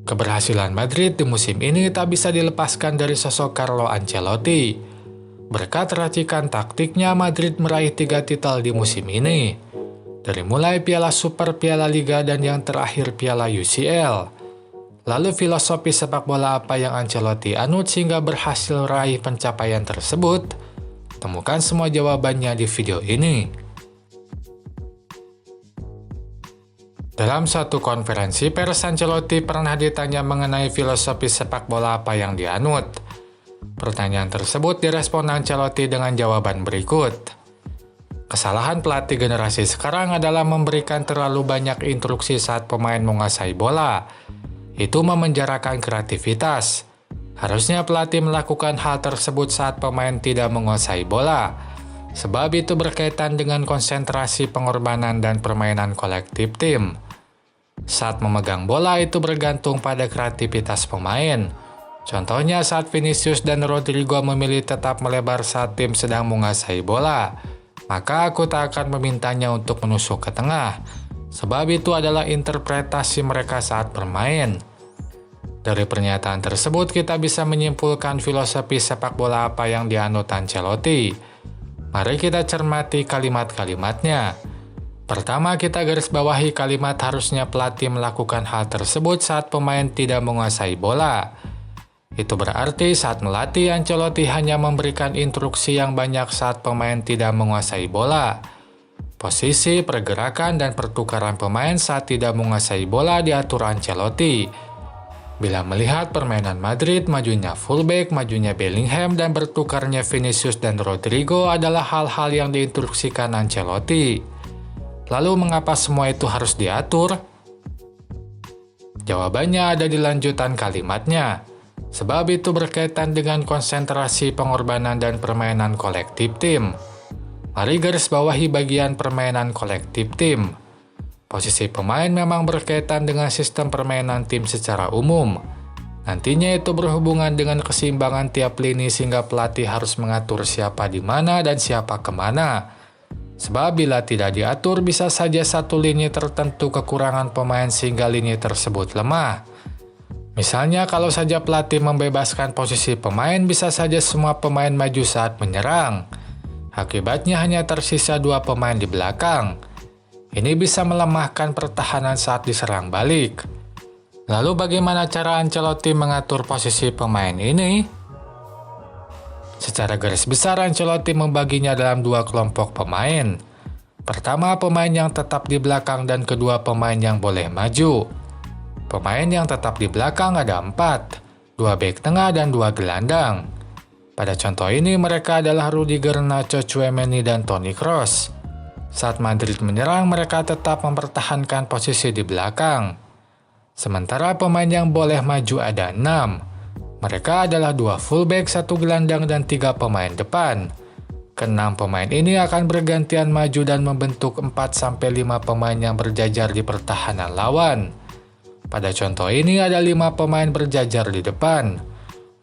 Keberhasilan Madrid di musim ini tak bisa dilepaskan dari sosok Carlo Ancelotti. Berkat racikan taktiknya, Madrid meraih 3 titel di musim ini. Dari mulai Piala Super, Piala Liga, dan yang terakhir Piala UCL. Lalu filosofi sepak bola apa yang Ancelotti anut sehingga berhasil meraih pencapaian tersebut? Temukan semua jawabannya di video ini. Dalam satu konferensi pers, Ancelotti pernah ditanya mengenai filosofi sepak bola apa yang dianut. Pertanyaan tersebut direspon Ancelotti dengan jawaban berikut. Kesalahan pelatih generasi sekarang adalah memberikan terlalu banyak instruksi saat pemain menguasai bola. Itu memenjarakan kreativitas. Harusnya pelatih melakukan hal tersebut saat pemain tidak menguasai bola. Sebab itu berkaitan dengan konsentrasi, pengorbanan, dan permainan kolektif tim. Saat memegang bola itu bergantung pada kreativitas pemain. Contohnya saat Vinicius dan Rodrigo memilih tetap melebar saat tim sedang menguasai bola, maka aku tak akan memintanya untuk menusuk ke tengah. Sebab itu adalah interpretasi mereka saat bermain. Dari pernyataan tersebut kita bisa menyimpulkan filosofi sepak bola apa yang dianut Ancelotti. Mari kita cermati kalimat-kalimatnya. Pertama, kita garis bawahi kalimat harusnya pelatih melakukan hal tersebut saat pemain tidak menguasai bola. Itu berarti saat melatih, Ancelotti hanya memberikan instruksi yang banyak saat pemain tidak menguasai bola. Posisi, pergerakan, dan pertukaran pemain saat tidak menguasai bola diatur Ancelotti. Bila melihat permainan Madrid, majunya fullback, majunya Bellingham, dan bertukarnya Vinicius dan Rodrigo adalah hal-hal yang diinstruksikan Ancelotti. Lalu mengapa semua itu harus diatur? Jawabannya ada di lanjutan kalimatnya. Sebab itu berkaitan dengan konsentrasi, pengorbanan, dan permainan kolektif tim. Mari garis bawahi bagian permainan kolektif tim. Posisi pemain memang berkaitan dengan sistem permainan tim secara umum. Nantinya itu berhubungan dengan keseimbangan tiap lini sehingga pelatih harus mengatur siapa di mana dan siapa kemana. Sebab bila tidak diatur bisa saja satu lini tertentu kekurangan pemain sehingga lini tersebut lemah. Misalnya kalau saja pelatih membebaskan posisi pemain bisa saja semua pemain maju saat menyerang. Akibatnya hanya tersisa 2 pemain di belakang. Ini bisa melemahkan pertahanan saat diserang balik. Lalu bagaimana cara Ancelotti mengatur posisi pemain ini? Secara garis besar, Ancelotti membaginya dalam 2 kelompok pemain. Pertama, pemain yang tetap di belakang dan kedua pemain yang boleh maju. Pemain yang tetap di belakang ada 4, 2 bek tengah dan 2 gelandang. Pada contoh ini mereka adalah Rudiger, Nacho, Tchouaméni, dan Toni Kroos. Saat Madrid menyerang, mereka tetap mempertahankan posisi di belakang. Sementara pemain yang boleh maju ada 6. Mereka adalah 2 fullback, 1 gelandang, dan 3 pemain depan. Ke-6 pemain ini akan bergantian maju dan membentuk 4-5 pemain yang berjajar di pertahanan lawan. Pada contoh ini ada 5 pemain berjajar di depan.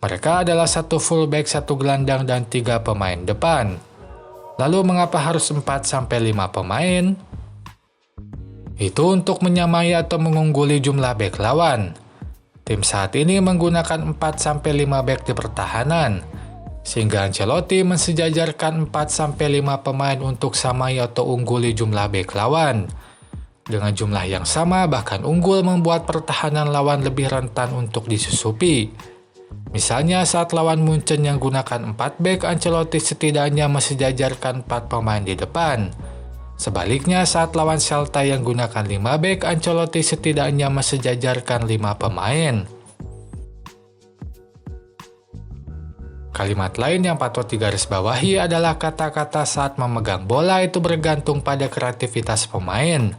Mereka adalah 1 fullback, 1 gelandang, dan 3 pemain depan. Lalu mengapa harus 4-5 pemain? Itu untuk menyamai atau mengungguli jumlah bek lawan. Tim saat ini menggunakan 4-5 bek di pertahanan, sehingga Ancelotti mensejajarkan 4-5 pemain untuk samai atau ungguli jumlah bek lawan. Dengan jumlah yang sama, bahkan unggul membuat pertahanan lawan lebih rentan untuk disusupi. Misalnya saat lawan Munchen yang gunakan 4 bek, Ancelotti setidaknya mensejajarkan 4 pemain di depan. Sebaliknya saat lawan Celta yang gunakan 5 bek, Ancelotti setidaknya mensejajarkan 5 pemain. Kalimat lain yang patut digarisbawahi adalah kata-kata saat memegang bola itu bergantung pada kreativitas pemain.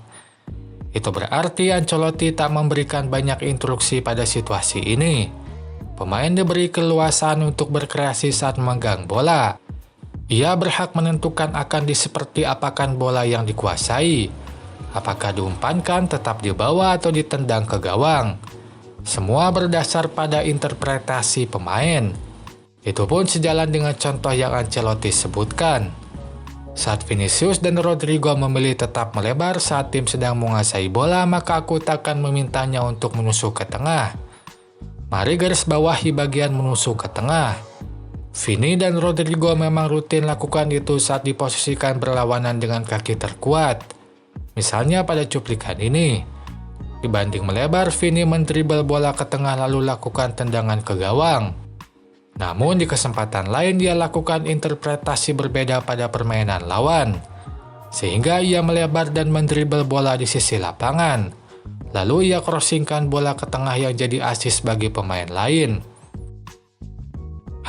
Itu berarti Ancelotti tak memberikan banyak instruksi pada situasi ini. Pemain diberi keluasan untuk berkreasi saat memegang bola. Ia berhak menentukan akan seperti apakan bola yang dikuasai. Apakah diumpankan, tetap dibawa, atau ditendang ke gawang. Semua berdasar pada interpretasi pemain. Itu pun sejalan dengan contoh yang Ancelotti sebutkan. Saat Vinicius dan Rodrigo memilih tetap melebar saat tim sedang menguasai bola, maka aku tak akan memintanya untuk menusuk ke tengah. Mari garis bawahi bagian menusuk ke tengah. Vini dan Rodrigo memang rutin lakukan itu saat diposisikan berlawanan dengan kaki terkuat. Misalnya pada cuplikan ini. Dibanding melebar, Vini mendribel bola ke tengah lalu lakukan tendangan ke gawang. Namun di kesempatan lain dia lakukan interpretasi berbeda pada permainan lawan, sehingga ia melebar dan mendribel bola di sisi lapangan. Lalu ia crossingkan bola ke tengah yang jadi assist bagi pemain lain.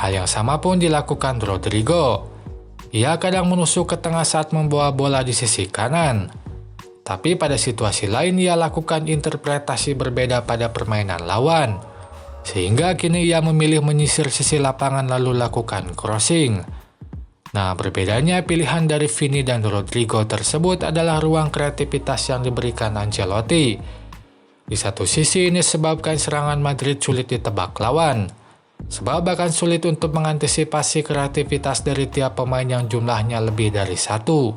Hal yang sama pun dilakukan Rodrigo. Ia kadang menusuk ke tengah saat membawa bola di sisi kanan. Tapi pada situasi lain ia lakukan interpretasi berbeda pada permainan lawan. Sehingga kini ia memilih menyisir sisi lapangan lalu lakukan crossing. Nah, berbedanya pilihan dari Vini dan Rodrigo tersebut adalah ruang kreativitas yang diberikan Ancelotti. Di satu sisi ini sebabkan serangan Madrid sulit ditebak lawan, sebab akan sulit untuk mengantisipasi kreativitas dari tiap pemain yang jumlahnya lebih dari satu.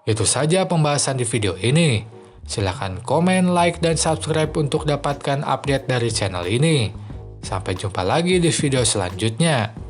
Itu saja pembahasan di video ini. Silahkan komen, like, dan subscribe untuk dapatkan update dari channel ini. Sampai jumpa lagi di video selanjutnya.